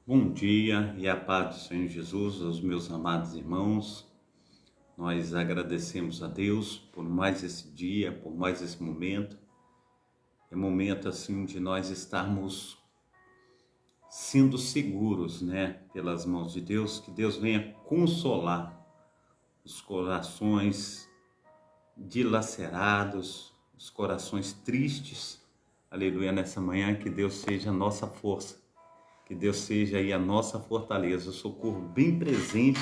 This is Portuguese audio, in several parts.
Bom dia e a paz do Senhor Jesus, aos meus amados irmãos. Nós agradecemos a Deus por mais esse dia, por mais esse momento. É momento assim de nós estarmos sendo seguros, pelas mãos de Deus, que Deus venha consolar os corações dilacerados, os corações tristes. Aleluia, nessa manhã, que Deus seja a nossa força. Que Deus seja aí a nossa fortaleza, o socorro bem presente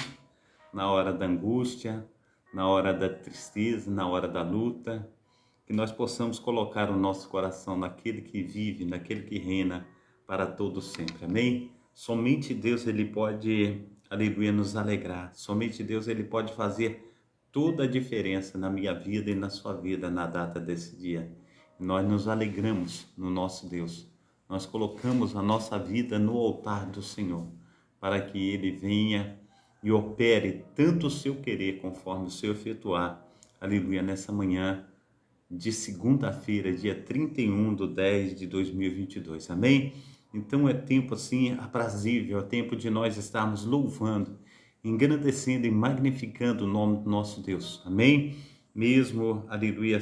na hora da angústia, na hora da tristeza, na hora da luta. Que nós possamos colocar o nosso coração naquele que vive, naquele que reina para todo sempre. Amém? Somente Deus, Ele pode, aleluia, nos alegrar. Somente Deus, Ele pode fazer toda a diferença na minha vida e na sua vida na data desse dia. Nós nos alegramos no nosso Deus. Nós colocamos a nossa vida no altar do Senhor, para que Ele venha e opere tanto o seu querer conforme o seu efetuar. Aleluia, nessa manhã de segunda-feira, dia 31/10/2022. Amém? Então é tempo assim aprazível, é tempo de nós estarmos louvando, engrandecendo e magnificando o nome do nosso Deus. Amém? Mesmo, aleluia,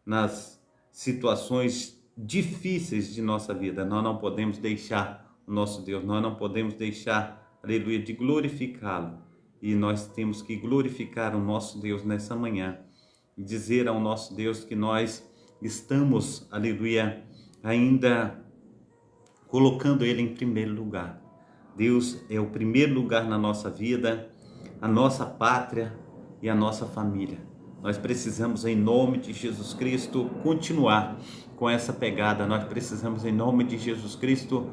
nas situações difíceis de nossa vida, nós não podemos deixar o nosso Deus, nós não podemos deixar, aleluia, de glorificá-lo. E nós temos que glorificar o nosso Deus nessa manhã, e dizer ao nosso Deus que nós estamos, aleluia, ainda colocando Ele em primeiro lugar. Deus é o primeiro lugar na nossa vida, a nossa pátria e a nossa família. Nós precisamos, em nome de Jesus Cristo, continuar com essa pegada. Nós precisamos, em nome de Jesus Cristo,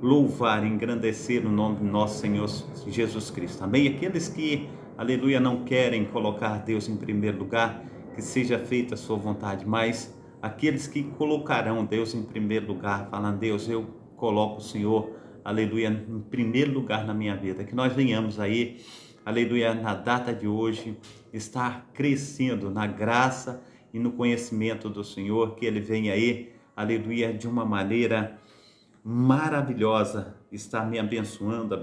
louvar e engrandecer o nome do nosso Senhor Jesus Cristo. Amém? Aqueles que, aleluia, não querem colocar Deus em primeiro lugar, que seja feita a sua vontade, mas aqueles que colocarão Deus em primeiro lugar, falando: Deus, eu coloco o Senhor, aleluia, em primeiro lugar na minha vida. Que nós venhamos aí, aleluia, na data de hoje, estar crescendo na graça e no conhecimento do Senhor, que Ele venha aí, aleluia, de uma maneira maravilhosa, estar me abençoando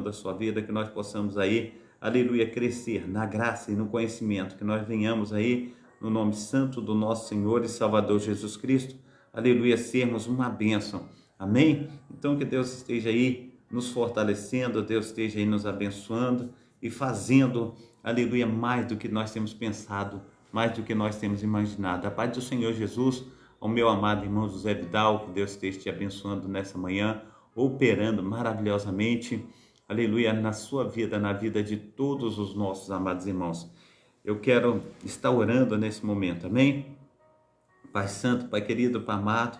a sua vida, que nós possamos aí, aleluia, crescer na graça e no conhecimento, que nós venhamos aí, no nome santo do nosso Senhor e Salvador Jesus Cristo, aleluia, sermos uma bênção. Amém? Então que Deus esteja aí nos fortalecendo, Deus esteja aí nos abençoando e fazendo, aleluia, mais do que nós temos pensado, mais do que nós temos imaginado. A paz do Senhor Jesus, ao meu amado irmão José Vidal, que Deus esteja te abençoando nessa manhã, operando maravilhosamente, aleluia, na sua vida, na vida de todos os nossos amados irmãos. Eu quero estar orando nesse momento, amém? Pai Santo, Pai querido, Pai amado,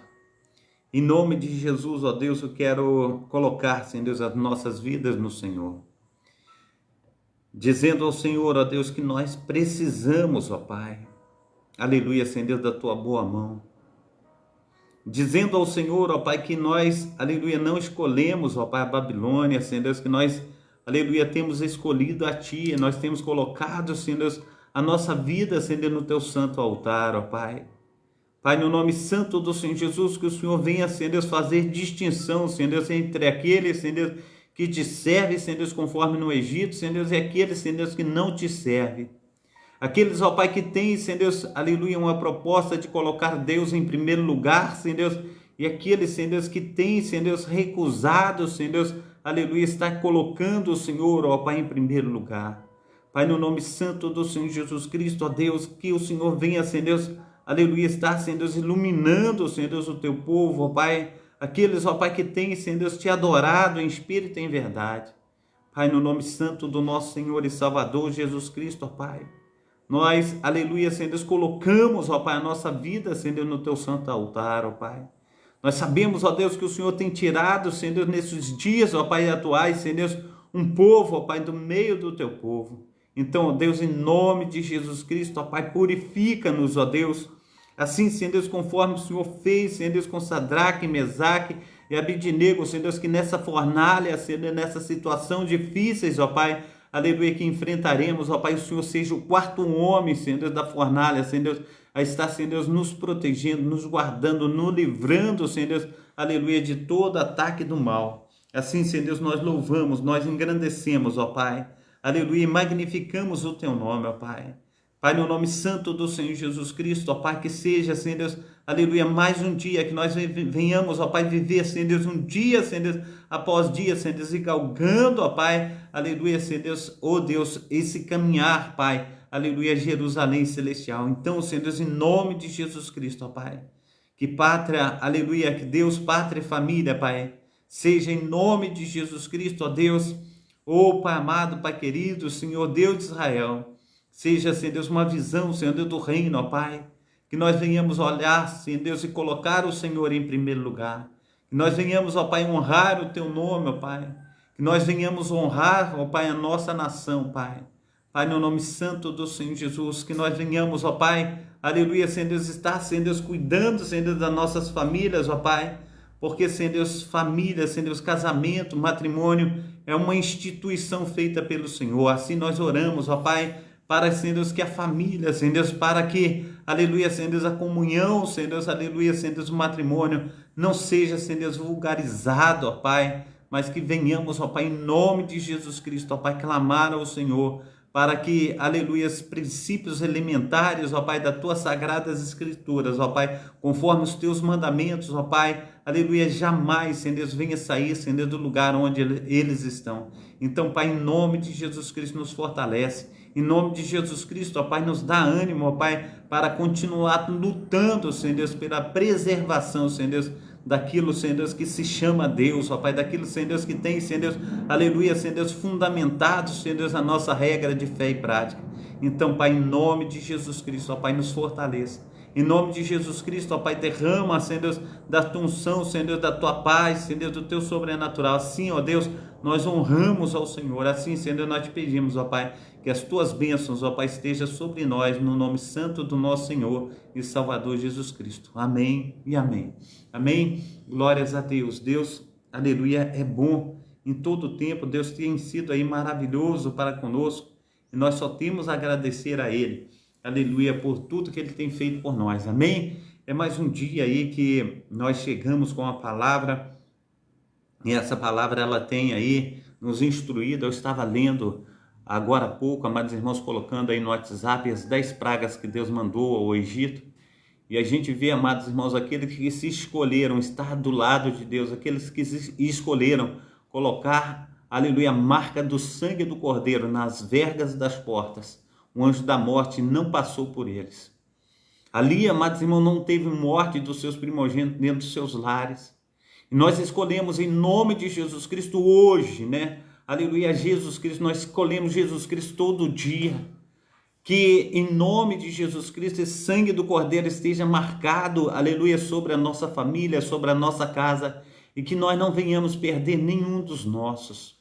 em nome de Jesus, ó Deus, eu quero colocar, Senhor Deus, as nossas vidas no Senhor, dizendo ao Senhor, ó Deus, que nós precisamos, ó Pai, aleluia, Senhor Deus, da Tua boa mão, dizendo ao Senhor, ó Pai, que nós, aleluia, não escolhemos, ó Pai, a Babilônia, Senhor Deus, que nós, aleluia, temos escolhido a Ti, nós temos colocado, Senhor Deus, a nossa vida, Senhor Deus, no Teu santo altar, ó Pai. Pai, no nome santo do Senhor Jesus, que o Senhor venha, Senhor Deus, fazer distinção, Senhor Deus, entre aqueles, Senhor Deus, que te servem, Senhor Deus, conforme no Egito, Senhor Deus, e aqueles, Senhor Deus, que não te servem. Aqueles, ó Pai, que têm, Senhor Deus, aleluia, uma proposta de colocar Deus em primeiro lugar, Senhor Deus, e aqueles, Senhor Deus, que têm, Senhor Deus, recusado, Senhor Deus, aleluia, está colocando o Senhor, ó Pai, em primeiro lugar. Pai, no nome santo do Senhor Jesus Cristo, ó Deus, que o Senhor venha, Senhor Deus, aleluia, estar, Senhor Deus, iluminando, Senhor Deus, o teu povo, ó Pai, aqueles, ó Pai, que têm, Senhor Deus, te adorado em espírito e em verdade. Pai, no nome santo do nosso Senhor e Salvador Jesus Cristo, ó Pai, nós, aleluia, Senhor Deus, colocamos, ó Pai, a nossa vida, Senhor Deus, no teu santo altar, ó Pai. Nós sabemos, ó Deus, que o Senhor tem tirado, Senhor Deus, nesses dias, ó Pai, atuais, Senhor Deus, um povo, ó Pai, do meio do teu povo. Então, ó Deus, em nome de Jesus Cristo, ó Pai, purifica-nos, ó Deus. Assim, Senhor Deus, conforme o Senhor fez, Senhor Deus, com Sadraque, Mesaque e Abidnego, Senhor Deus, que nessa fornalha, Senhor Deus, nessa situação difíceis, ó Pai, aleluia, que enfrentaremos, ó Pai, o Senhor seja o quarto homem, Senhor Deus, da fornalha, Senhor Deus, a estar, Senhor Deus, nos protegendo, nos guardando, nos livrando, Senhor Deus, aleluia, de todo ataque do mal. Assim, Senhor Deus, nós louvamos, nós engrandecemos, ó Pai. Aleluia, e magnificamos o teu nome, ó Pai. Pai, no nome santo do Senhor Jesus Cristo, ó Pai, que seja, Senhor Deus, aleluia, mais um dia que nós venhamos, ó Pai, viver, Senhor Deus, um dia, Senhor Deus, após dia, Senhor Deus, e galgando, ó Pai, aleluia, Senhor Deus, ó Deus, esse caminhar, Pai, aleluia, Jerusalém celestial. Então, Senhor Deus, em nome de Jesus Cristo, ó Pai, que pátria, aleluia, que Deus, pátria e família, Pai, seja em nome de Jesus Cristo, ó Deus, ó Pai amado, Pai querido, Senhor Deus de Israel, seja, Senhor Deus, uma visão, Senhor Deus, do reino, ó Pai, que nós venhamos olhar, Senhor Deus, e colocar o Senhor em primeiro lugar, que nós venhamos, ó Pai, honrar o teu nome, ó Pai, que nós venhamos honrar, ó Pai, a nossa nação, Pai, Pai, no nome santo do Senhor Jesus, que nós venhamos, ó Pai, aleluia, Senhor Deus, estar, Senhor Deus, cuidando, Senhor Deus, das nossas famílias, ó Pai, porque, Senhor Deus, família, Senhor Deus, casamento, matrimônio, é uma instituição feita pelo Senhor. Assim nós oramos, ó Pai, para, Senhor Deus, que a família, Senhor Deus, para que, aleluia, Senhor Deus, a comunhão, Senhor Deus, aleluia, Senhor Deus, o matrimônio não seja, Senhor Deus, vulgarizado, ó Pai, mas que venhamos, ó Pai, em nome de Jesus Cristo, ó Pai, clamar ao Senhor, para que, aleluia, os princípios elementares, ó Pai, das tuas sagradas escrituras, ó Pai, conforme os teus mandamentos, ó Pai, aleluia, jamais, Senhor Deus, venha sair, Senhor Deus, do lugar onde eles estão. Então, Pai, em nome de Jesus Cristo, nos fortalece. Em nome de Jesus Cristo, ó Pai, nos dá ânimo, ó Pai, para continuar lutando, Senhor Deus, pela preservação, Senhor Deus, daquilo, Senhor Deus, que se chama Deus, ó Pai, daquilo, Senhor Deus, que tem, Senhor Deus, aleluia, Senhor Deus, fundamentado, Senhor Deus, a nossa regra de fé e prática. Então, Pai, em nome de Jesus Cristo, ó Pai, nos fortaleça. Em nome de Jesus Cristo, ó Pai, derrama, Senhor Deus, da tua unção, Senhor Deus, da tua paz, Senhor Deus, do teu sobrenatural. Assim, ó Deus, nós honramos ao Senhor. Assim, Senhor Deus, nós te pedimos, ó Pai, que as tuas bênçãos, ó Pai, estejam sobre nós, no nome santo do nosso Senhor e Salvador Jesus Cristo. Amém e amém. Amém? Glórias a Deus. Deus, aleluia, é bom. Em todo o tempo, Deus tem sido aí maravilhoso para conosco. E nós só temos a agradecer a Ele. Aleluia, por tudo que Ele tem feito por nós. Amém? É mais um dia aí que nós chegamos com a palavra. E essa palavra, ela tem aí nos instruído. Eu estava lendo agora há pouco, amados irmãos, colocando aí no WhatsApp as 10 pragas que Deus mandou ao Egito. E a gente vê, amados irmãos, aqueles que se escolheram estar do lado de Deus, aqueles que se escolheram colocar, aleluia, a marca do sangue do Cordeiro nas vergas das portas. O anjo da morte não passou por eles. Ali, amados irmãos, não teve morte dos seus primogênitos dentro dos seus lares. E nós escolhemos em nome de Jesus Cristo hoje, né? Aleluia, Jesus Cristo, nós escolhemos Jesus Cristo todo dia. Que em nome de Jesus Cristo, esse sangue do Cordeiro esteja marcado, aleluia, sobre a nossa família, sobre a nossa casa. E que nós não venhamos perder nenhum dos nossos.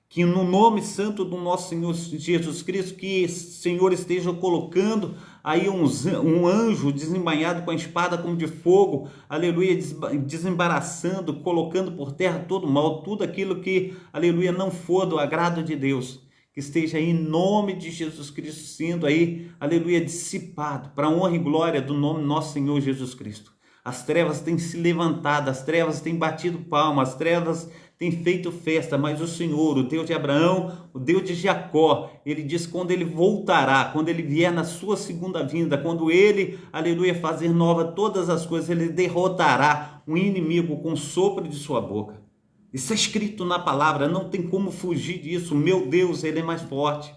Que no nome santo do nosso Senhor Jesus Cristo, que o Senhor esteja colocando aí um anjo desembainhado com a espada como de fogo, aleluia, desembaraçando, colocando por terra todo o mal, tudo aquilo que, aleluia, não for do agrado de Deus, que esteja aí em nome de Jesus Cristo sendo aí, aleluia, dissipado, para a honra e glória do nome do nosso Senhor Jesus Cristo. As trevas têm se levantado, as trevas têm batido palmas, as trevas têm feito festa, mas o Senhor, o Deus de Abraão, o Deus de Jacó, Ele diz quando Ele voltará, quando Ele vier na sua segunda vinda, quando Ele, aleluia, fazer nova todas as coisas, Ele derrotará o inimigo com o sopro de sua boca. Isso é escrito na palavra, não tem como fugir disso. Meu Deus, Ele é mais forte.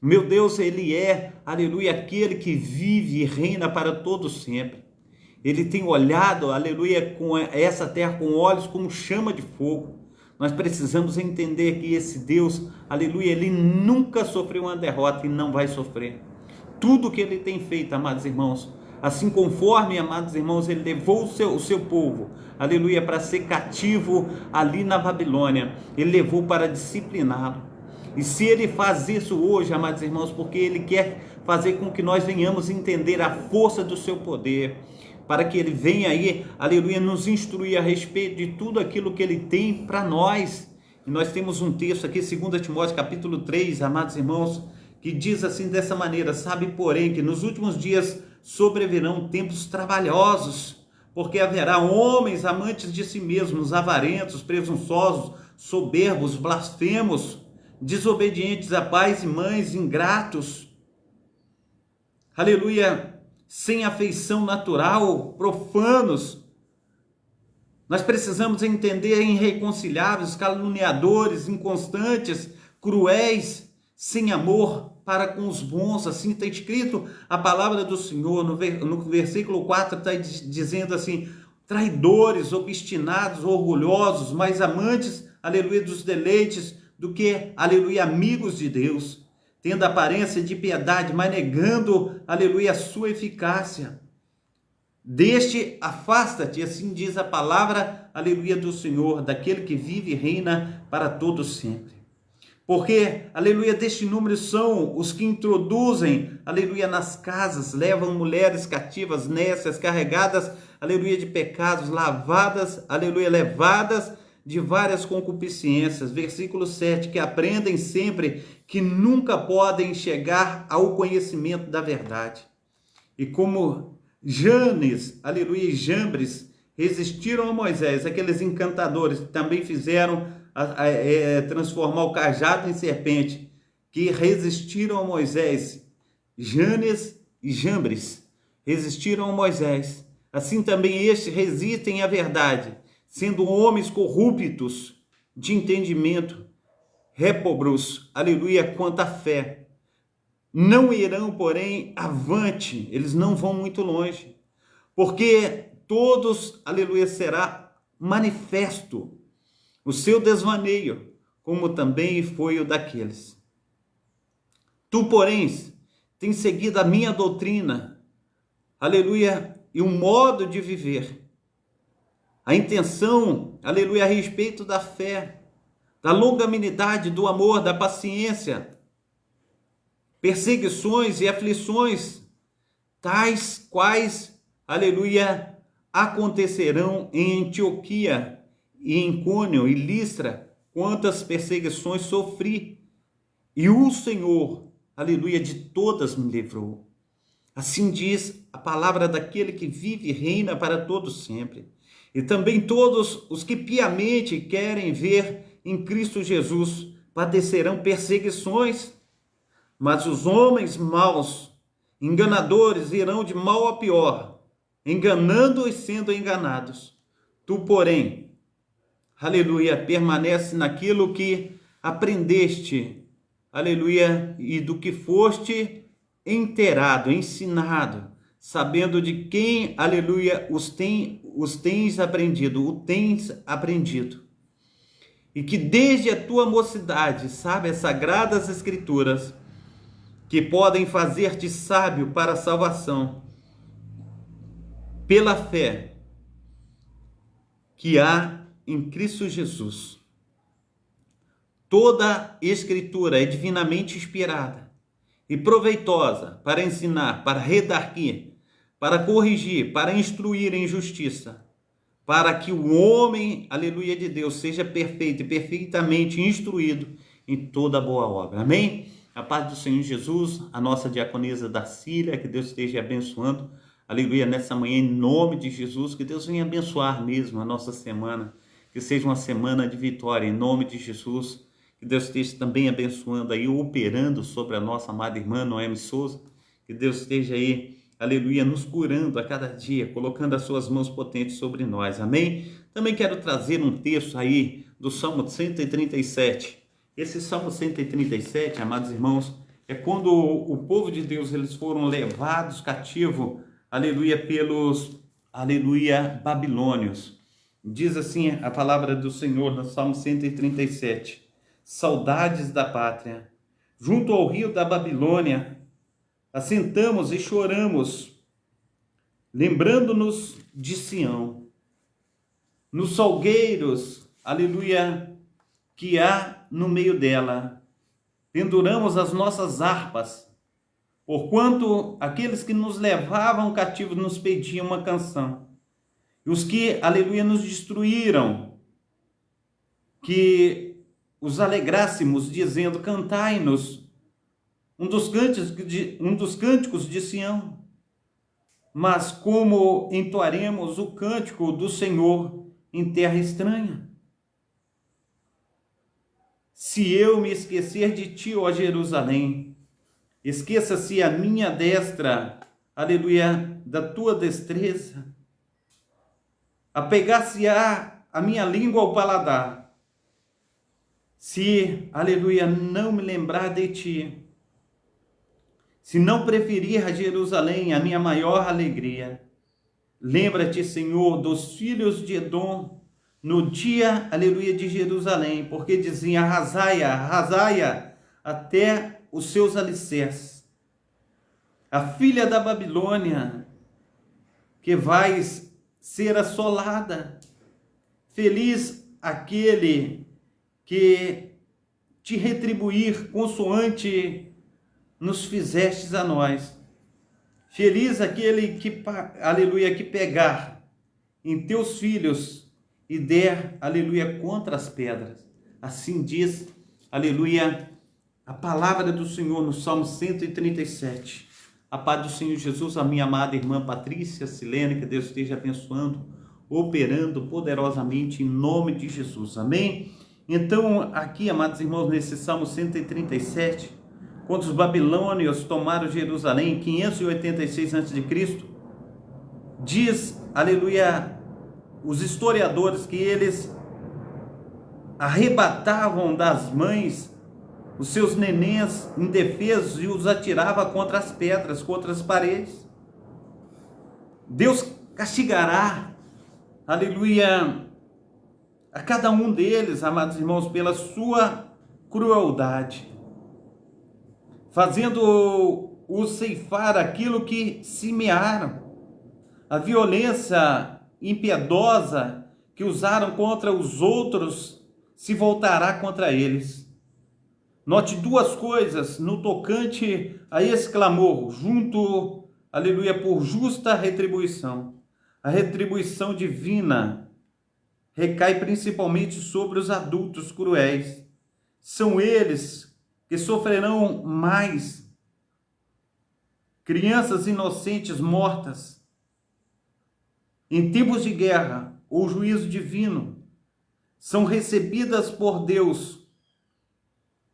Meu Deus, Ele é, aleluia, aquele que vive e reina para todo sempre. Ele tem olhado, aleluia, com essa terra com olhos como chama de fogo. Nós precisamos entender que esse Deus, aleluia, Ele nunca sofreu uma derrota e não vai sofrer. Tudo que Ele tem feito, amados irmãos, assim conforme, amados irmãos, Ele levou o seu povo, aleluia, para ser cativo ali na Babilônia. Ele levou para discipliná-lo. E se Ele faz isso hoje, amados irmãos, porque Ele quer fazer com que nós venhamos entender a força do seu poder, para que Ele venha aí, aleluia, nos instruir a respeito de tudo aquilo que Ele tem para nós. E nós temos um texto aqui, 2 Timóteo capítulo 3, amados irmãos, que diz assim dessa maneira: sabe, porém, que nos últimos dias sobrevirão tempos trabalhosos, porque haverá homens amantes de si mesmos, avarentos, presunçosos, soberbos, blasfemos, desobedientes a pais e mães, ingratos, aleluia, sem afeição natural, profanos. Nós precisamos entender irreconciliáveis, caluniadores, inconstantes, cruéis, sem amor para com os bons. Assim está escrito a palavra do Senhor, no versículo 4 está dizendo assim: traidores, obstinados, orgulhosos, mais amantes, aleluia, dos deleites do que, aleluia, amigos de Deus, tendo aparência de piedade, mas negando, aleluia, a sua eficácia. Deste afasta-te, assim diz a palavra, aleluia, do Senhor, daquele que vive e reina para todos sempre. Porque, aleluia, deste número são os que introduzem, aleluia, nas casas, levam mulheres cativas, nécias, carregadas, aleluia, de pecados, lavadas, aleluia, levadas de várias concupiscências. Versículo 7, que aprendem sempre que nunca podem chegar ao conhecimento da verdade. E como Janes, aleluia, e Jambres resistiram a Moisés, aqueles encantadores que também fizeram transformar o cajado em serpente, que resistiram a Moisés, Janes e Jambres resistiram a Moisés, assim também estes resistem à verdade, sendo homens corruptos de entendimento, réprobos, aleluia, quanto à fé. Não irão, porém, avante, eles não vão muito longe, porque todos, aleluia, será manifesto o seu desvaneio, como também foi o daqueles. Tu, porém, tens seguido a minha doutrina, aleluia, e um modo de viver, a intenção, aleluia, a respeito da fé, da longanimidade, do amor, da paciência, perseguições e aflições, tais quais, aleluia, acontecerão em Antioquia e em Icônio e Listra, quantas perseguições sofri, e o Senhor, aleluia, de todas me livrou. Assim diz a palavra daquele que vive e reina para todos sempre. E também todos os que piamente querem ver em Cristo Jesus padecerão perseguições, mas os homens maus, enganadores, irão de mal a pior, enganando e sendo enganados. Tu, porém, aleluia, permanece naquilo que aprendeste, aleluia, e do que foste inteirado, ensinado, sabendo de quem, aleluia, o tens aprendido. E que desde a tua mocidade, sabe, as sagradas escrituras, que podem fazer-te sábio para a salvação, pela fé que há em Cristo Jesus. Toda escritura é divinamente inspirada e proveitosa para ensinar, para redarguir, para corrigir, para instruir em justiça, para que o homem, aleluia, de Deus seja perfeito e perfeitamente instruído em toda boa obra. Amém? A paz do Senhor Jesus, a nossa diaconisa Darcília, que Deus esteja abençoando, aleluia, nessa manhã, em nome de Jesus, que Deus venha abençoar mesmo a nossa semana, que seja uma semana de vitória, em nome de Jesus, que Deus esteja também abençoando aí, operando sobre a nossa amada irmã Noemi Souza, que Deus esteja aí, aleluia, nos curando a cada dia, colocando as suas mãos potentes sobre nós, amém? Também quero trazer um texto aí do Salmo 137, esse Salmo 137, amados irmãos, é quando o povo de Deus, eles foram levados cativo, aleluia, pelos, aleluia, babilônios. Diz assim a palavra do Senhor no Salmo 137, saudades da pátria, junto ao rio da Babilônia, assentamos e choramos, lembrando-nos de Sião, nos salgueiros, aleluia, que há no meio dela, penduramos as nossas harpas, porquanto aqueles que nos levavam cativos nos pediam uma canção, e os que, aleluia, nos destruíram, que os alegrássemos, dizendo, cantai-nos um dos cânticos de Sião. Mas como entoaremos o cântico do Senhor em terra estranha? Se eu me esquecer de ti, ó Jerusalém, esqueça-se a minha destra, aleluia, da tua destreza. Apegar-se-á a minha língua ao paladar, se, aleluia, não me lembrar de ti, se não preferir a Jerusalém, a minha maior alegria. Lembra-te, Senhor, dos filhos de Edom, no dia, aleluia, de Jerusalém, porque diziam: arrasai-a, arrasai-a, até os seus alicerces. A filha da Babilônia, que vais ser assolada. Feliz aquele que te retribuir consoante nos fizestes a nós. Feliz aquele que, aleluia, que pegar em teus filhos e der, aleluia, contra as pedras. Assim diz, aleluia, a palavra do Senhor no Salmo 137. A paz do Senhor Jesus, a minha amada irmã Patrícia Silene, que Deus esteja abençoando, operando poderosamente em nome de Jesus. Amém? Então, aqui, amados irmãos, nesse Salmo 137, quando os babilônios tomaram Jerusalém em 586 a.C., diz, aleluia, os historiadores que eles arrebatavam das mães os seus nenéns indefesos e os atirava contra as pedras, contra as paredes. Deus castigará, aleluia, a cada um deles, amados irmãos, pela sua crueldade, fazendo-o ceifar aquilo que semearam. A violência impiedosa que usaram contra os outros se voltará contra eles. Note duas coisas no tocante a esse clamor, junto, aleluia, por justa retribuição. A retribuição divina recai principalmente sobre os adultos cruéis. São eles que sofrerão mais. Crianças inocentes mortas em tempos de guerra ou juízo divino são recebidas por Deus.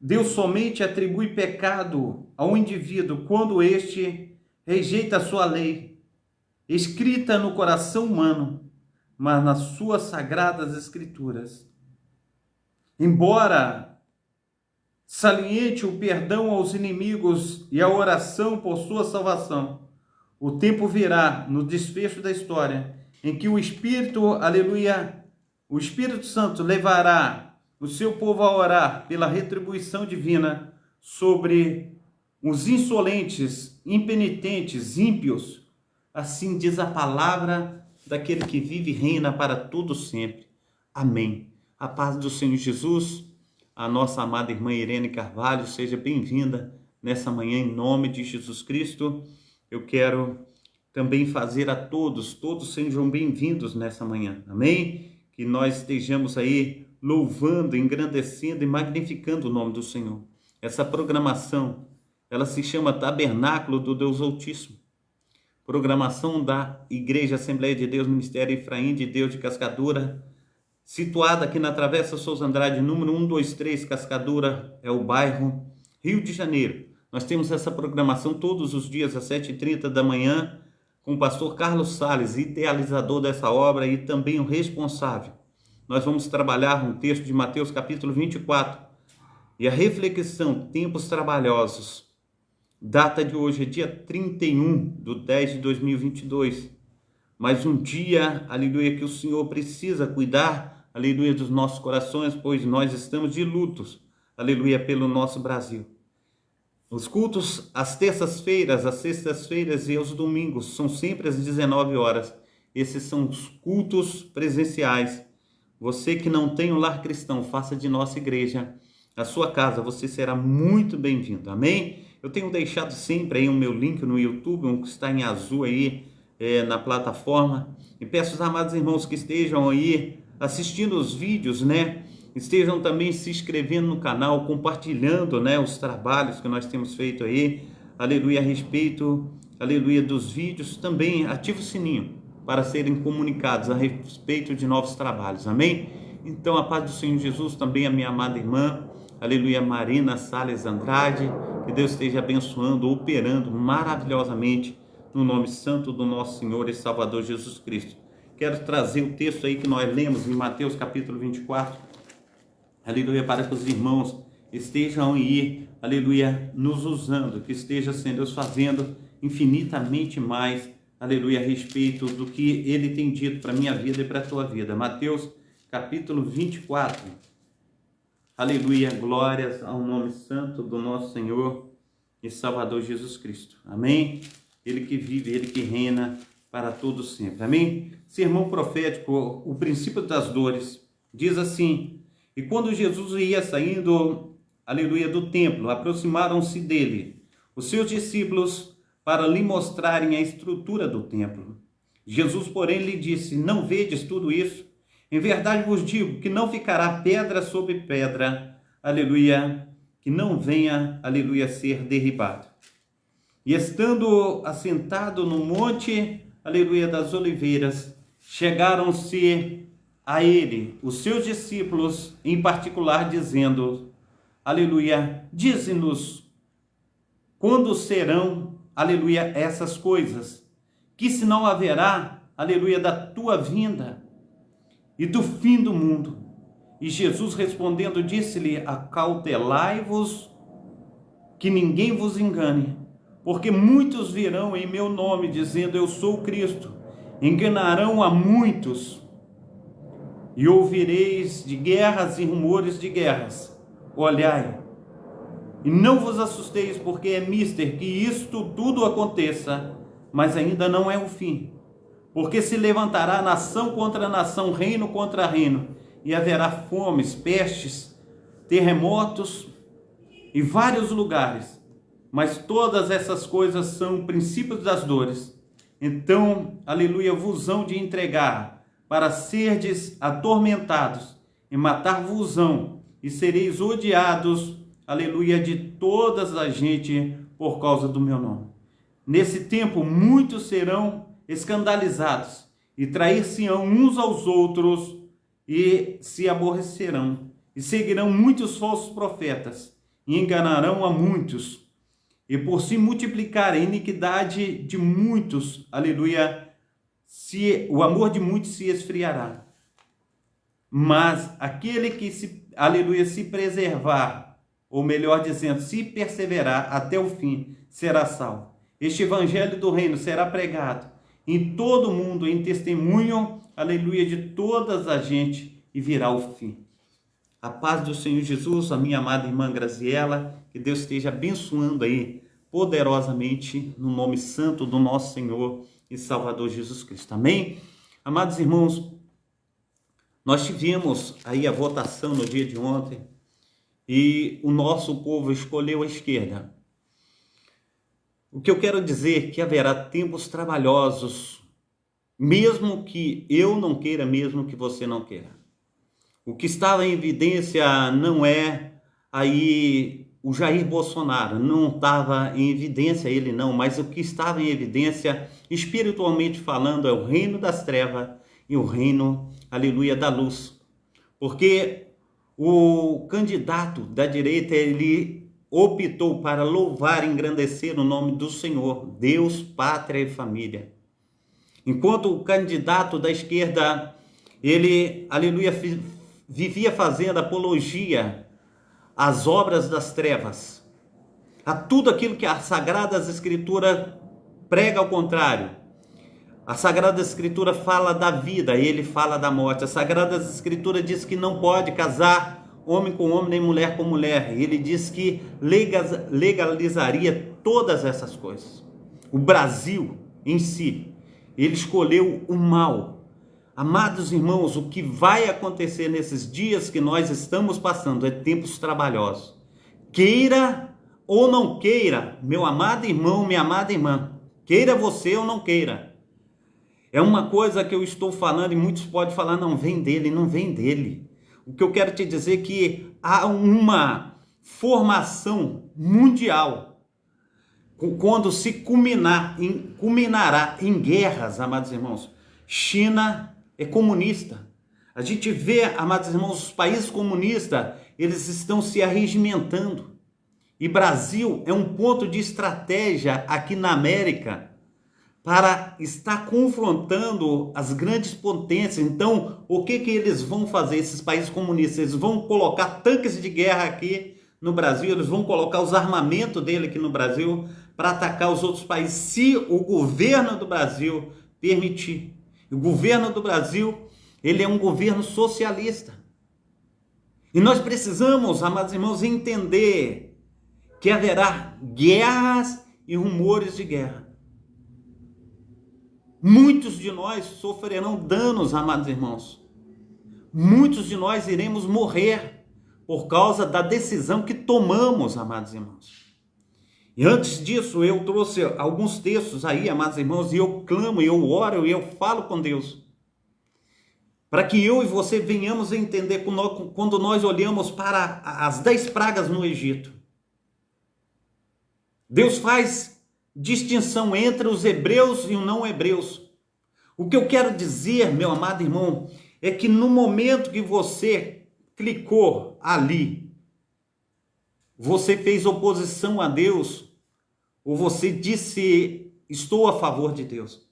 Deus somente atribui pecado ao indivíduo quando este rejeita a sua lei, escrita no coração humano, mas nas suas sagradas escrituras. Embora saliente o perdão aos inimigos e a oração por sua salvação, o tempo virá no desfecho da história em que o Espírito, aleluia, o Espírito Santo levará o seu povo a orar pela retribuição divina sobre os insolentes, impenitentes, ímpios. Assim diz a palavra daquele que vive e reina para todo sempre. Amém. A paz do Senhor Jesus, a nossa amada irmã Irene Carvalho, seja bem-vinda nessa manhã em nome de Jesus Cristo. Eu quero também fazer a todos sejam bem-vindos nessa manhã. Amém? Que nós estejamos aí louvando, engrandecendo e magnificando o nome do Senhor. Essa programação, ela se chama Tabernáculo do Deus Altíssimo. Programação da Igreja Assembleia de Deus, Ministério Efraim de Deus de Cascadura, situada aqui na Travessa Souza Andrade, número 123, Cascadura, é o bairro Rio de Janeiro. Nós temos essa programação todos os dias às 7h30 da manhã, com o pastor Carlos Salles, idealizador dessa obra e também o responsável. Nós vamos trabalhar um texto de Mateus capítulo 24 e a reflexão, tempos trabalhosos. Data de hoje é dia 31/10/2022. Mais um dia, aleluia, que o Senhor precisa cuidar, aleluia, dos nossos corações, pois nós estamos de lutos, aleluia, pelo nosso Brasil. Os cultos às terças-feiras, às sextas-feiras e aos domingos são sempre às 19 horas. Esses são os cultos presenciais. Você que não tem um lar cristão, faça de nossa igreja a sua casa. Você será muito bem-vindo. Amém? Eu tenho deixado sempre aí o meu link no YouTube, um que está em azul aí na plataforma. E peço aos amados irmãos que estejam aí assistindo os vídeos, né? Estejam também se inscrevendo no canal, compartilhando, né, os trabalhos que nós temos feito aí, aleluia, a respeito, aleluia, dos vídeos. Também ative o sininho para serem comunicados a respeito de novos trabalhos, amém? Então a paz do Senhor Jesus, também a minha amada irmã, aleluia, Marina Salles Andrade, que Deus esteja abençoando, operando maravilhosamente no nome santo do nosso Senhor e Salvador Jesus Cristo. Quero trazer o texto aí que nós lemos em Mateus capítulo 24, aleluia, para que os irmãos estejam aí, aleluia, nos usando, que esteja, Senhor Deus, fazendo infinitamente mais, aleluia, a respeito do que Ele tem dito para a minha vida e para a tua vida. Mateus capítulo 24, aleluia, glórias ao nome santo do nosso Senhor e Salvador Jesus Cristo. Amém? Ele que vive, Ele que reina para todo sempre. Amém? Sermão profético, o princípio das dores, diz assim: e quando Jesus ia saindo, aleluia, do templo, aproximaram-se dele os seus discípulos para lhe mostrarem a estrutura do templo. Jesus, porém, lhe disse: não vedes tudo isso? Em verdade vos digo que não ficará pedra sobre pedra, aleluia, que não venha, aleluia, ser derribado. E estando assentado no monte, aleluia, das oliveiras, chegaram-se a ele os seus discípulos, em particular, dizendo, aleluia, dize-nos quando serão, aleluia, essas coisas, que sinal haverá, aleluia, da tua vinda e do fim do mundo. E Jesus respondendo disse-lhe: acautelai-vos que ninguém vos engane, porque muitos virão em meu nome dizendo eu sou o Cristo, enganarão a muitos. E ouvireis de guerras e rumores de guerras. Olhai, e não vos assusteis, porque é mister que isto tudo aconteça, mas ainda não é o fim. Porque se levantará nação contra nação, reino contra reino, e haverá fomes, pestes, terremotos em vários lugares. Mas todas essas coisas são princípios das dores. Então, aleluia, vos hão de entregar para serdes atormentados, e matar-vos-ão, e sereis odiados, aleluia, de todas a gente por causa do meu nome. Nesse tempo, muitos serão escandalizados, e trair-se-ão uns aos outros, e se aborrecerão, e seguirão muitos falsos profetas, e enganarão a muitos. E por se multiplicar a iniquidade de muitos, aleluia, o amor de muitos se esfriará. Mas aquele que aleluia, se preservar, ou melhor dizendo, se perseverar até o fim, será salvo. Este evangelho do reino será pregado em todo o mundo, em testemunho, aleluia, de todas a gente, e virá o fim. A paz do Senhor Jesus, a minha amada irmã Graziela, que Deus esteja abençoando aí poderosamente no nome santo do nosso Senhor e Salvador Jesus Cristo. Amém? Amados irmãos, nós tivemos aí a votação no dia de ontem e o nosso povo escolheu a esquerda. O que eu quero dizer é que haverá tempos trabalhosos, mesmo que eu não queira, mesmo que você não queira. O que estava em evidência não é aí o Jair Bolsonaro, não estava em evidência ele não, mas o que estava em evidência, espiritualmente falando, é o reino das trevas e o reino, aleluia, da luz. Porque o candidato da direita, ele optou para louvar e engrandecer o nome do Senhor, Deus, pátria e família. Enquanto o candidato da esquerda, ele, aleluia, vivia fazendo apologia às obras das trevas, a tudo aquilo que a Sagrada Escritura prega ao contrário. A Sagrada Escritura fala da vida, ele fala da morte. A Sagrada Escritura diz que não pode casar homem com homem, nem mulher com mulher. Ele diz que legalizaria todas essas coisas. O Brasil em si, ele escolheu o mal. Amados irmãos, o que vai acontecer nesses dias que nós estamos passando é tempos trabalhosos. Queira ou não queira, meu amado irmão, minha amada irmã, queira você ou não queira. É uma coisa que eu estou falando e muitos podem falar, não vem dele, não vem dele. O que eu quero te dizer é que há uma formação mundial quando se culminará em guerras, amados irmãos. China é comunista. A gente vê, amados irmãos, os países comunistas, eles estão se arregimentando. E Brasil é um ponto de estratégia aqui na América para estar confrontando as grandes potências. Então, o que eles vão fazer, esses países comunistas? Eles vão colocar tanques de guerra aqui no Brasil, eles vão colocar os armamentos dele aqui no Brasil para atacar os outros países, se o governo do Brasil permitir. O governo do Brasil, ele é um governo socialista. E nós precisamos, amados irmãos, entender que haverá guerras e rumores de guerra. Muitos de nós sofrerão danos, amados irmãos. Muitos de nós iremos morrer por causa da decisão que tomamos, amados irmãos. E antes disso, eu trouxe alguns textos aí, amados irmãos, e eu clamo, e eu oro, e eu falo com Deus, para que eu e você venhamos a entender quando nós olhamos para as 10 pragas no Egito. Deus faz distinção entre os hebreus e os não hebreus. O que eu quero dizer, meu amado irmão, é que no momento que você clicou ali, você fez oposição a Deus, ou você disse, estou a favor de Deus.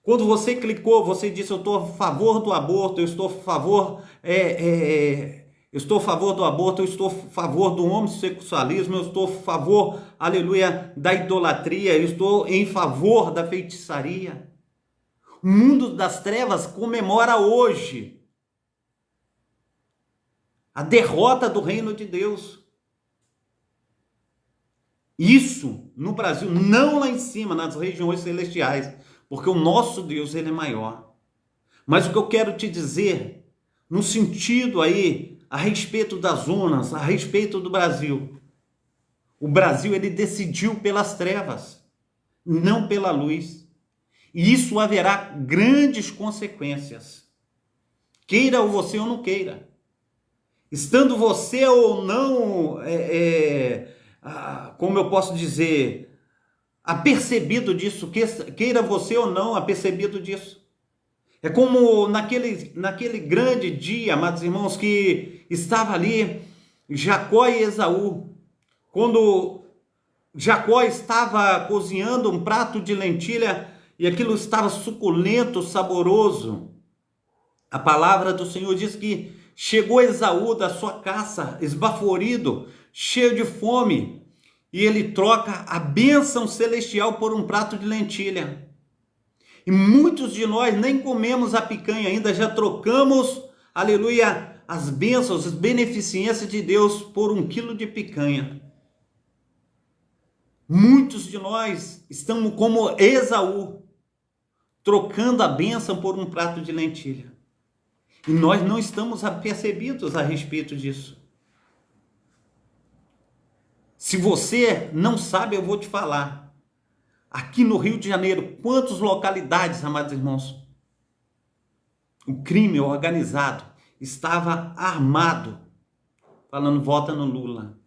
Quando você clicou, você disse, eu estou a favor do aborto, eu estou a favor, eu estou a favor do aborto, eu estou a favor do homossexualismo, eu estou a favor, aleluia, da idolatria, eu estou em favor da feitiçaria. O mundo das trevas comemora hoje a derrota do reino de Deus. Isso no Brasil, não lá em cima, nas regiões celestiais, porque o nosso Deus, ele é maior. Mas o que eu quero te dizer, no sentido aí, a respeito das zonas, a respeito do Brasil. O Brasil, ele decidiu pelas trevas, não pela luz. E isso haverá grandes consequências. Queira ou você ou não queira. Estando você ou não, como eu posso dizer, apercebido disso, queira você ou não apercebido disso. É como naquele grande dia, amados irmãos, que estava ali Jacó e Esaú. Quando Jacó estava cozinhando um prato de lentilha e aquilo estava suculento, saboroso. A palavra do Senhor diz que chegou Esaú da sua caça, esbaforido, cheio de fome, e ele troca a bênção celestial por um prato de lentilha. E muitos de nós nem comemos a picanha ainda, já trocamos, aleluia, as bênçãos, as beneficências de Deus por 1 quilo de picanha. Muitos de nós estamos como Esaú, trocando a bênção por um prato de lentilha. E nós não estamos apercebidos a respeito disso. Se você não sabe, eu vou te falar. Aqui no Rio de Janeiro, quantas localidades, amados irmãos, o crime organizado estava armado, falando vota no Lula.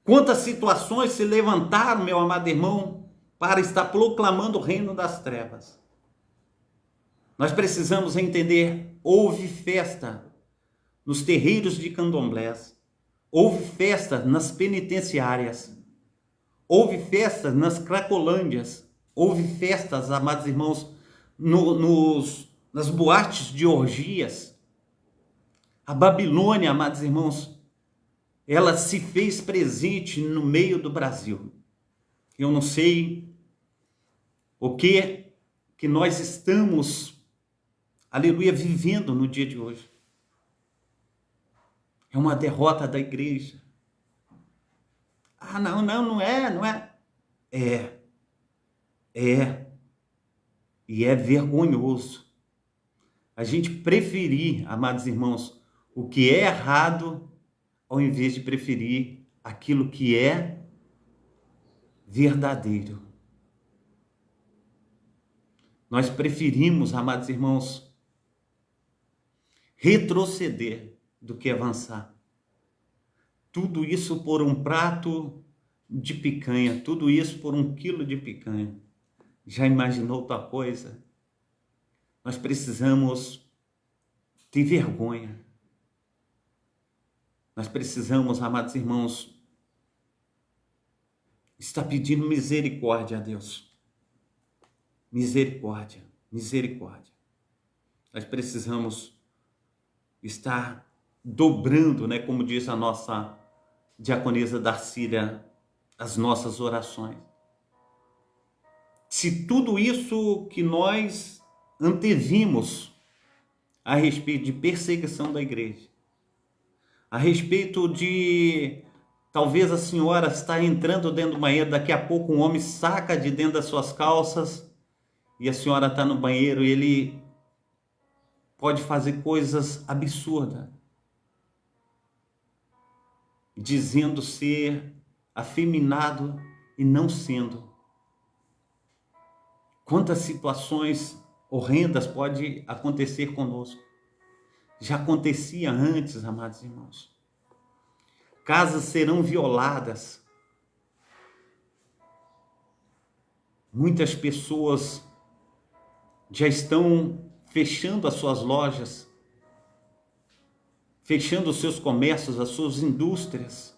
Quantas situações se levantaram, meu amado irmão, para estar proclamando o reino das trevas. Nós precisamos entender, houve festa nos terreiros de candomblés, houve festa nas penitenciárias, houve festas nas cracolândias, houve festas, amados irmãos, nas boates de orgias. A Babilônia, amados irmãos, ela se fez presente no meio do Brasil. Eu não sei o que nós estamos, aleluia, vivendo no dia de hoje. É uma derrota da igreja. Ah, não é. E é vergonhoso a gente preferir, amados irmãos, o que é errado, ao invés de preferir aquilo que é verdadeiro. Nós preferimos, amados irmãos, retroceder do que avançar. Tudo isso por um prato de picanha, tudo isso por 1 quilo de picanha. Já imaginou outra coisa? Nós precisamos ter vergonha. Nós precisamos, amados irmãos, estar pedindo misericórdia a Deus. Misericórdia, misericórdia. Nós precisamos estar dobrando, né, como diz a nossa diaconisa Darcília, as nossas orações. Se tudo isso que nós antevimos a respeito de perseguição da igreja, a respeito de talvez a senhora está entrando dentro do banheiro, daqui a pouco um homem saca de dentro das suas calças e a senhora está no banheiro e ele pode fazer coisas absurdas, dizendo ser afeminado e não sendo. Quantas situações horrendas pode acontecer conosco? Já acontecia antes, amados irmãos. Casas serão violadas. Muitas pessoas já estão fechando as suas lojas, fechando os seus comércios, as suas indústrias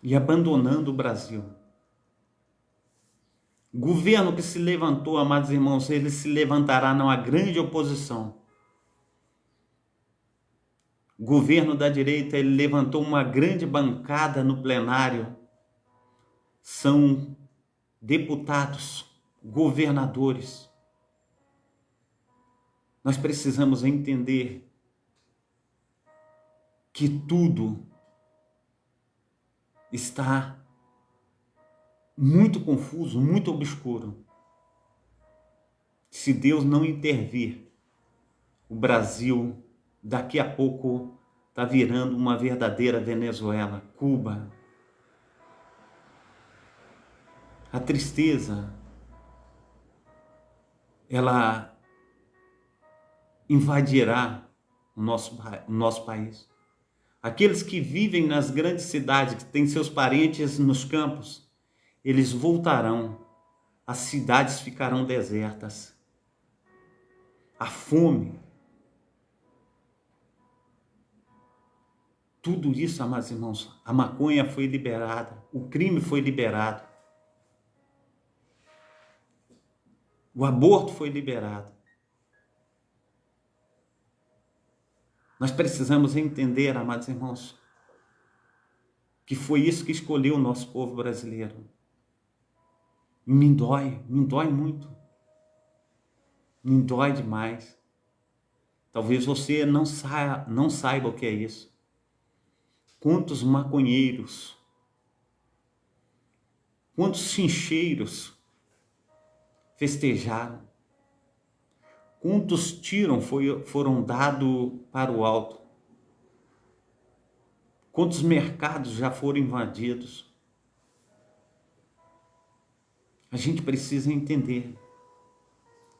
e abandonando o Brasil. O governo que se levantou, amados irmãos, ele se levantará numa grande oposição. O governo da direita, ele levantou uma grande bancada no plenário. São deputados, governadores. Nós precisamos entender que tudo está muito confuso, muito obscuro. Se Deus não intervir, o Brasil daqui a pouco está virando uma verdadeira Venezuela, Cuba. A tristeza, ela invadirá o nosso país. Aqueles que vivem nas grandes cidades, que têm seus parentes nos campos, eles voltarão, as cidades ficarão desertas. A fome, tudo isso, amados irmãos, a maconha foi liberada, o crime foi liberado, o aborto foi liberado. Nós precisamos entender, amados irmãos, que foi isso que escolheu o nosso povo brasileiro. Me dói muito. Me dói demais. Talvez você não saiba o que é isso. Quantos maconheiros, quantos chincheiros festejaram, quantos tiros foram dados para o alto, quantos mercados já foram invadidos. A gente precisa entender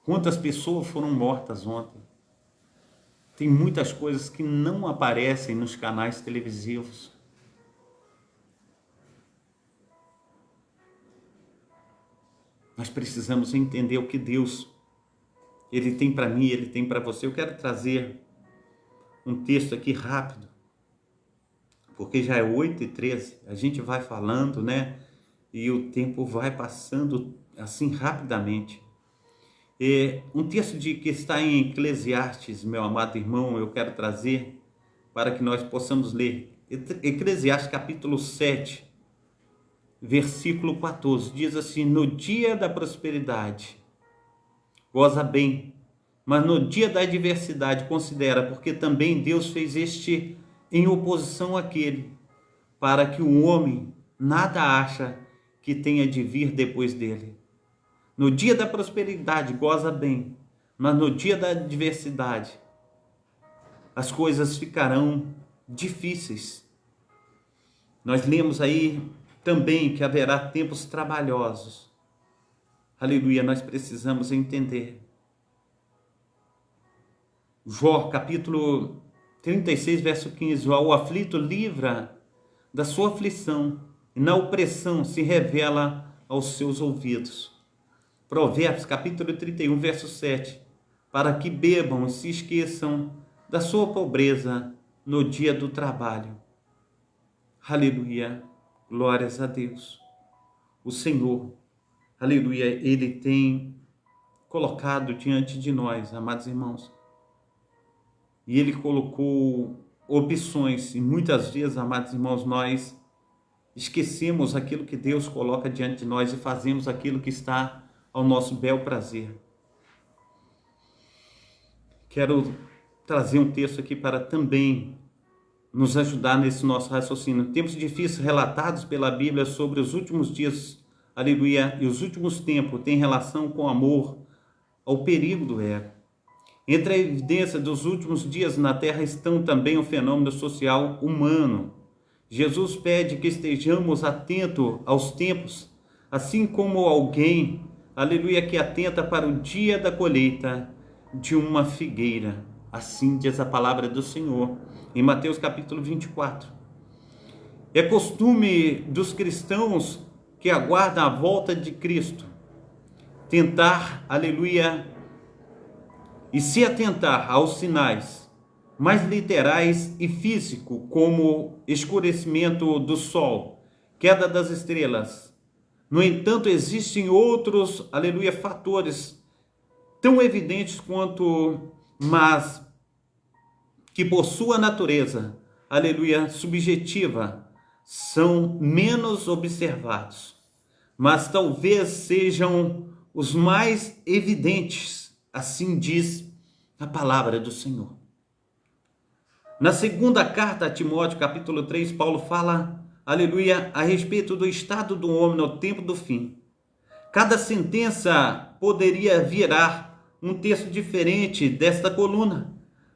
quantas pessoas foram mortas ontem. Tem muitas coisas que não aparecem nos canais televisivos. Nós precisamos entender o que Deus, Ele tem para mim, Ele tem para você. Eu quero trazer um texto aqui rápido, porque já é 8h13, a gente vai falando, né? E o tempo vai passando assim rapidamente. Um texto que está em Eclesiastes, meu amado irmão, eu quero trazer para que nós possamos ler. Eclesiastes capítulo 7, versículo 14, diz assim: no dia da prosperidade, goza bem, mas no dia da adversidade considera, porque também Deus fez este em oposição àquele, para que o homem nada acha que tenha de vir depois dele. No dia da prosperidade, goza bem, mas no dia da adversidade, as coisas ficarão difíceis. Nós lemos aí também que haverá tempos trabalhosos. Aleluia, nós precisamos entender. Jó, capítulo 36, verso 15, o aflito livra da sua aflição, e na opressão se revela aos seus ouvidos. Provérbios, capítulo 31, verso 7, para que bebam e se esqueçam da sua pobreza no dia do trabalho. Aleluia, glórias a Deus. O Senhor, aleluia, Ele tem colocado diante de nós, amados irmãos, e Ele colocou opções, e muitas vezes, amados irmãos, nós esquecemos aquilo que Deus coloca diante de nós e fazemos aquilo que está ao nosso bel prazer. Quero trazer um texto aqui para também nos ajudar nesse nosso raciocínio. Tempos difíceis relatados pela Bíblia sobre os últimos dias, aleluia, e os últimos tempos têm relação com o amor ao perigo do ego. Entre a evidência dos últimos dias na Terra estão também o fenômeno social humano. Jesus pede que estejamos atentos aos tempos, assim como alguém, aleluia, que atenta para o dia da colheita de uma figueira. Assim diz a palavra do Senhor, em Mateus capítulo 24. É costume dos cristãos que aguardam a volta de Cristo tentar, aleluia, e se atentar aos sinais mais literais e físicos, como escurecimento do sol, queda das estrelas. No entanto, existem outros, aleluia, fatores tão evidentes quanto, mas que por sua natureza, aleluia, subjetiva, são menos observados, mas talvez sejam os mais evidentes, assim diz a palavra do Senhor. Na segunda carta a Timóteo, capítulo 3, Paulo fala, aleluia, a respeito do estado do homem no tempo do fim. Cada sentença poderia virar um texto diferente desta coluna,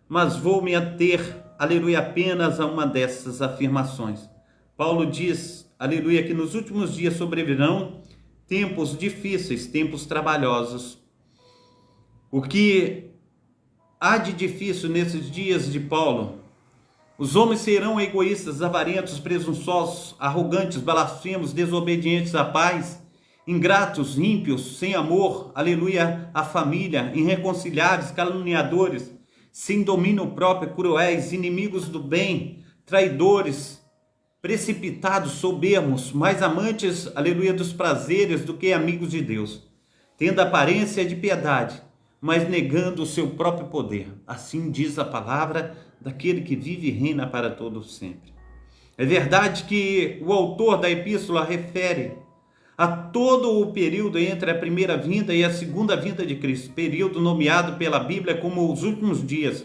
mas vou me ater, aleluia, apenas a uma dessas afirmações. Paulo diz, aleluia, que nos últimos dias sobrevirão tempos difíceis, tempos trabalhosos. O que há de difícil nesses dias de Paulo? Os homens serão egoístas, avarentos, presunçosos, arrogantes, blasfemos, desobedientes à paz, ingratos, ímpios, sem amor, aleluia, à família, irreconciliáveis, caluniadores, sem domínio próprio, cruéis, inimigos do bem, traidores, precipitados, soberbos, mais amantes, aleluia, dos prazeres do que amigos de Deus, tendo aparência de piedade, mas negando o seu próprio poder. Assim diz a palavra daquele que vive e reina para todo sempre. É verdade que o autor da epístola refere a todo o período entre a primeira vinda e a segunda vinda de Cristo, período nomeado pela Bíblia como os últimos dias.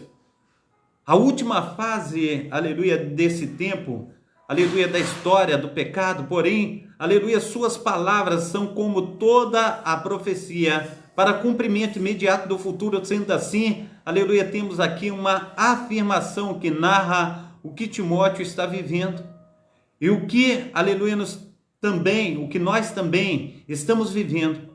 A última fase, aleluia, desse tempo, aleluia, da história do pecado, porém, aleluia, suas palavras são como toda a profecia para cumprimento imediato do futuro. Sendo assim, aleluia, temos aqui uma afirmação que narra o que Timóteo está vivendo e o que, aleluia, o que nós também estamos vivendo.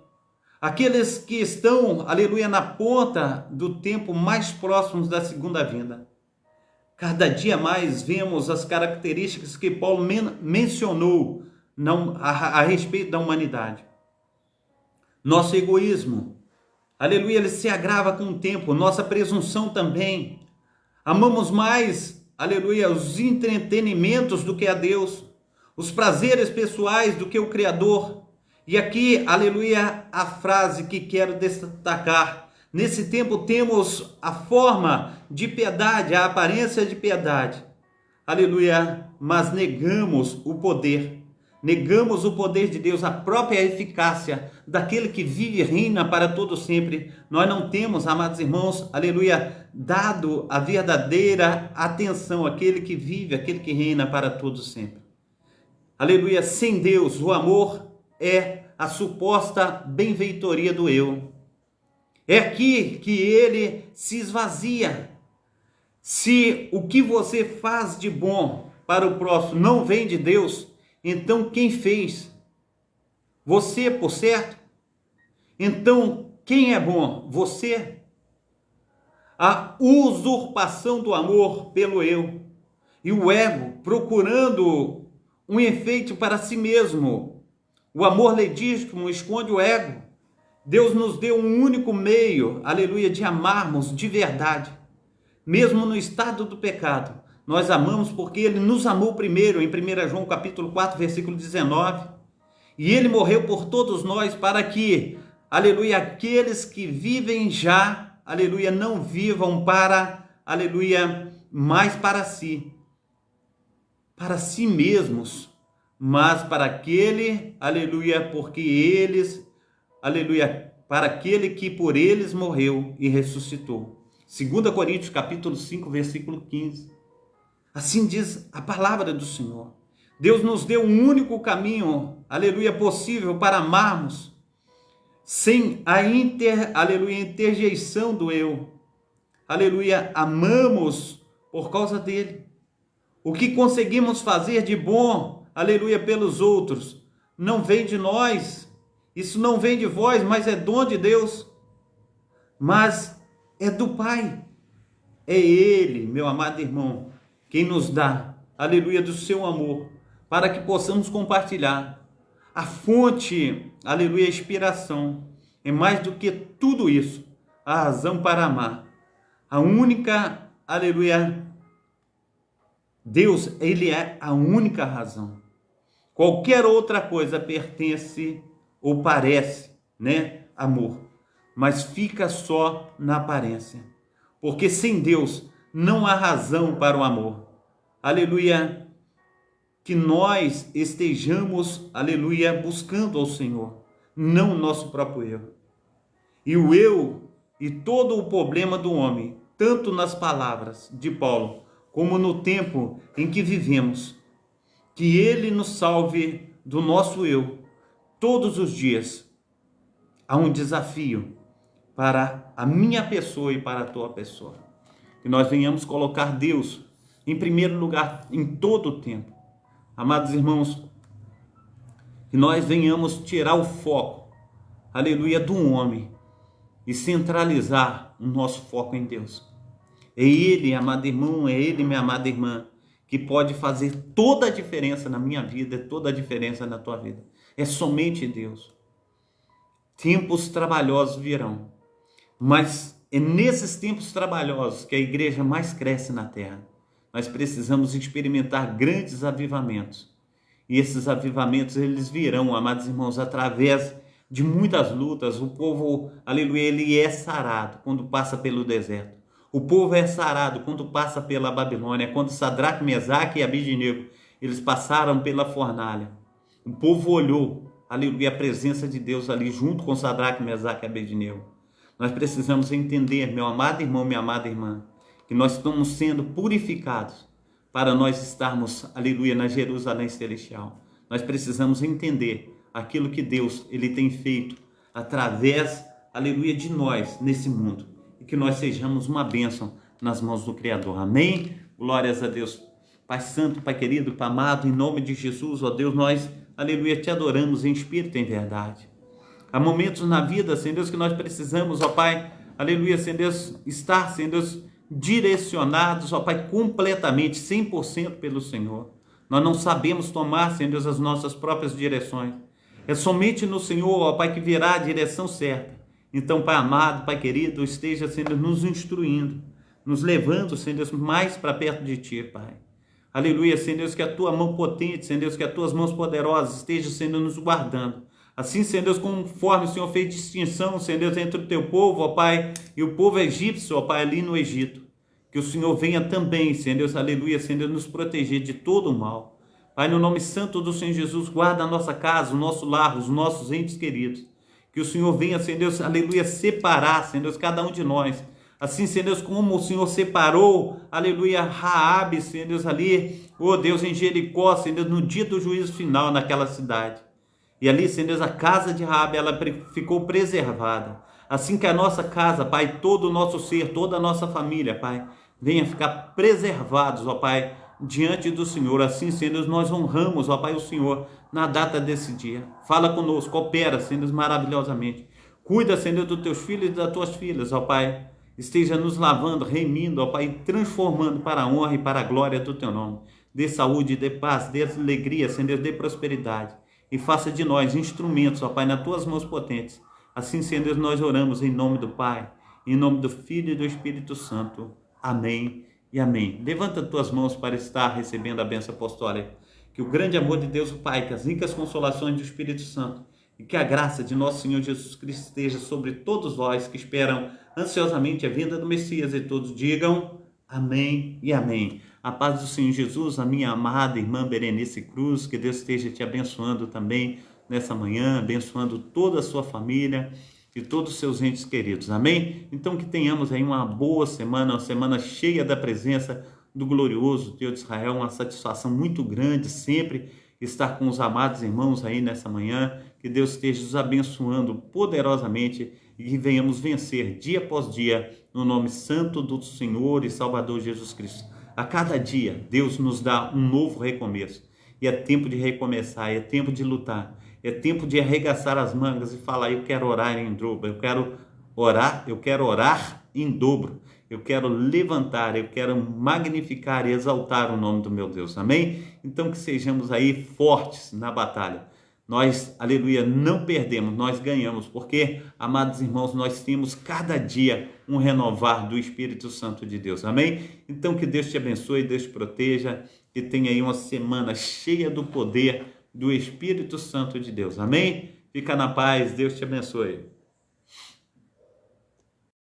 Aqueles que estão, aleluia, na ponta do tempo mais próximos da segunda vinda. Cada dia mais vemos as características que Paulo mencionou a respeito da humanidade. Nosso egoísmo, aleluia, ele se agrava com o tempo. Nossa presunção também. Amamos mais, aleluia, os entretenimentos do que a Deus, os prazeres pessoais do que o Criador. E aqui, aleluia, a frase que quero destacar. Nesse tempo temos a forma de piedade, a aparência de piedade. Aleluia, mas negamos o poder. Negamos o poder de Deus, a própria eficácia daquele que vive e reina para todo sempre. Nós não temos, amados irmãos, aleluia, dado a verdadeira atenção àquele que vive, àquele que reina para todo sempre. Aleluia, sem Deus, o amor é a suposta benfeitoria do eu. É aqui que ele se esvazia. Se o que você faz de bom para o próximo não vem de Deus, então quem fez? Você, por certo? Então quem é bom? Você? A usurpação do amor pelo eu e o ego procurando um efeito para si mesmo. O amor legítimo esconde o ego. Deus nos deu um único meio, aleluia, de amarmos de verdade. Mesmo no estado do pecado, Nós amamos porque Ele nos amou primeiro, em 1 João capítulo 4, versículo 19. E Ele morreu por todos nós para que, aleluia, aqueles que vivem já, aleluia, não vivam para, aleluia, mais para si mesmos, mas para aquele, aleluia, porque eles, aleluia, para aquele que por eles morreu e ressuscitou. 2 Coríntios capítulo 5, versículo 15. Assim diz a palavra do Senhor. Deus nos deu um único caminho, aleluia, possível para amarmos, sem a aleluia, interjeição do eu. Aleluia, amamos por causa dele. O que conseguimos fazer de bom, aleluia, pelos outros, não vem de nós, isso não vem de vós, mas é dom de Deus, mas é do Pai. É Ele, meu amado irmão, quem nos dá, aleluia, do seu amor, para que possamos compartilhar. A fonte, aleluia, a inspiração, é mais do que tudo isso, a razão para amar. A única, aleluia, Deus, Ele é a única razão. Qualquer outra coisa pertence ou parece, amor, mas fica só na aparência. Porque sem Deus não há razão para o amor. Aleluia, que nós estejamos, aleluia, buscando ao Senhor, não o nosso próprio eu. E o eu e todo o problema do homem, tanto nas palavras de Paulo, como no tempo em que vivemos, que Ele nos salve do nosso eu todos os dias. Há um desafio para a minha pessoa e para a tua pessoa. Que nós venhamos colocar Deus em primeiro lugar em todo o tempo. Amados irmãos, que nós venhamos tirar o foco, aleluia, do homem e centralizar o nosso foco em Deus. É Ele, amado irmão, é Ele, minha amada irmã, que pode fazer toda a diferença na minha vida, toda a diferença na tua vida. É somente Deus. Tempos trabalhosos virão, mas é nesses tempos trabalhosos que a igreja mais cresce na terra. Nós precisamos experimentar grandes avivamentos. E esses avivamentos, eles virão, amados irmãos, através de muitas lutas. O povo, aleluia, ele é sarado quando passa pelo deserto. O povo é sarado quando passa pela Babilônia. Quando Sadraque, Mesaque e Abednego, eles passaram pela fornalha. O povo olhou, aleluia, a presença de Deus ali junto com Sadraque, Mesaque e Abednego. Nós precisamos entender, meu amado irmão, minha amada irmã, que nós estamos sendo purificados para nós estarmos, aleluia, na Jerusalém Celestial. Nós precisamos entender aquilo que Deus, Ele tem feito através, aleluia, de nós nesse mundo. E que nós sejamos uma bênção nas mãos do Criador. Amém? Glórias a Deus. Pai Santo, Pai querido, Pai amado, em nome de Jesus, ó Deus, nós, aleluia, te adoramos em espírito e em verdade. Há momentos na vida, Senhor Deus, que nós precisamos, ó Pai, aleluia, Senhor Deus, estar, Senhor Deus, direcionados, ó Pai, completamente, 100% pelo Senhor. Nós não sabemos tomar, Senhor Deus, as nossas próprias direções. É somente no Senhor, ó Pai, que virá a direção certa. Então, Pai amado, Pai querido, esteja, Senhor, nos instruindo, nos levando, Senhor Deus, mais para perto de Ti, Pai. Aleluia, Senhor Deus, que a Tua mão potente, Senhor Deus, que as Tuas mãos poderosas estejam, Senhor, nos guardando. Assim, Senhor Deus, conforme o Senhor fez distinção, Senhor Deus, entre o Teu povo, ó Pai, e o povo egípcio, ó Pai, ali no Egito. Que o Senhor venha também, Senhor Deus, aleluia, Senhor Deus, nos proteger de todo o mal. Pai, no nome santo do Senhor Jesus, guarda a nossa casa, o nosso lar, os nossos entes queridos. Que o Senhor venha, Senhor Deus, aleluia, separar, Senhor Deus, cada um de nós. Assim, Senhor Deus, como o Senhor separou, aleluia, Raabe, Senhor Deus, ali, oh Deus, em Jericó, Senhor Deus, no dia do juízo final naquela cidade. E ali, Senhor Deus, a casa de Raabe, ela ficou preservada. Assim que a nossa casa, Pai, todo o nosso ser, toda a nossa família, Pai, venha ficar preservados, ó Pai, diante do Senhor. Assim, Senhor Deus, nós honramos, ó Pai, o Senhor na data desse dia. Fala conosco, opera, Senhor Deus, maravilhosamente. Cuida, Senhor Deus, dos teus filhos e das tuas filhas, ó Pai. Esteja nos lavando, remindo, ó Pai, transformando para a honra e para a glória do teu nome. Dê saúde, dê paz, dê alegria, Senhor Deus, dê prosperidade. E faça de nós instrumentos, ó Pai, nas tuas mãos potentes. Assim, Senhor Deus, nós oramos em nome do Pai, em nome do Filho e do Espírito Santo. Amém e amém. Levanta tuas mãos para estar recebendo a bênção apostólica. Que o grande amor de Deus o Pai, que as ricas consolações do Espírito Santo e que a graça de nosso Senhor Jesus Cristo esteja sobre todos vós que esperam ansiosamente a vinda do Messias, e todos digam amém e amém. A paz do Senhor Jesus, a minha amada irmã Berenice Cruz, que Deus esteja te abençoando também nessa manhã, abençoando toda a sua família e todos os seus entes queridos, amém? Então que tenhamos aí uma boa semana, uma semana cheia da presença do glorioso Deus de Israel, uma satisfação muito grande sempre estar com os amados irmãos aí nessa manhã, que Deus esteja nos abençoando poderosamente e que venhamos vencer dia após dia no nome santo do Senhor e Salvador Jesus Cristo. A cada dia Deus nos dá um novo recomeço e é tempo de recomeçar, é tempo de lutar, é tempo de arregaçar as mangas e falar: eu quero orar em dobro, eu quero orar em dobro, eu quero levantar, eu quero magnificar e exaltar o nome do meu Deus, amém? Então que sejamos aí fortes na batalha. Nós, aleluia, não perdemos, nós ganhamos, porque, amados irmãos, nós temos cada dia um renovar do Espírito Santo de Deus, amém? Então que Deus te abençoe, Deus te proteja, que tenha aí uma semana cheia do poder do Espírito Santo de Deus, amém? Fica na paz, Deus te abençoe.